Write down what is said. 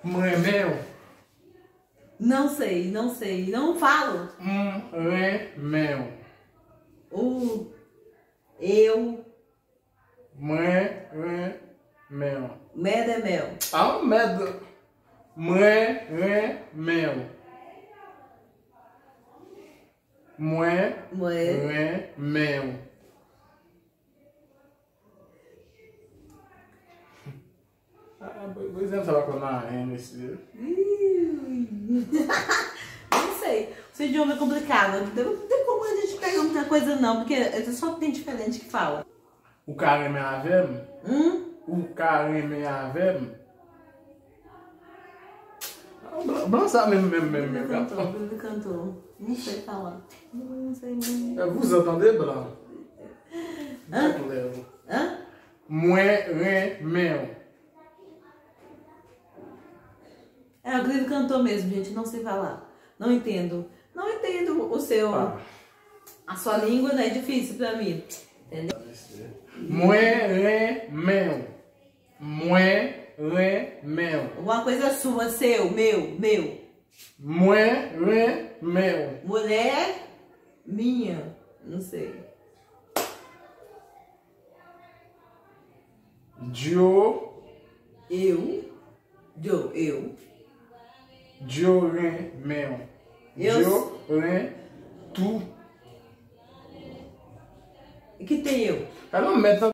Mãe meu. Não sei, não sei. Não falo. Meu. O. Eu. Mãe meu. Medo é mel. Ah, medo. Mãe meu. Mãe Moé. meu. Pois é, falar com a N nesse. Não sei. Esse idioma é complicado. Não tem como a gente pegar muita coisa, não, porque só tem diferente que fala. O cara é minha velha? O cara é minha velha? Balançar mesmo. Ele cantou. Não sei falar. Não sei mesmo. É vous entendez, Blanc? Hã? Hã? Meu. É, o Clive cantou mesmo, gente. Não sei falar. Não entendo. Não entendo o seu. A sua língua, né? É difícil pra mim. Entendeu? Meu. Meu. Alguma coisa sua, seu, meu. Meu. Mulher, minha. Não sei. Eu. Meu. Tu. E que tem eu? Ela não mete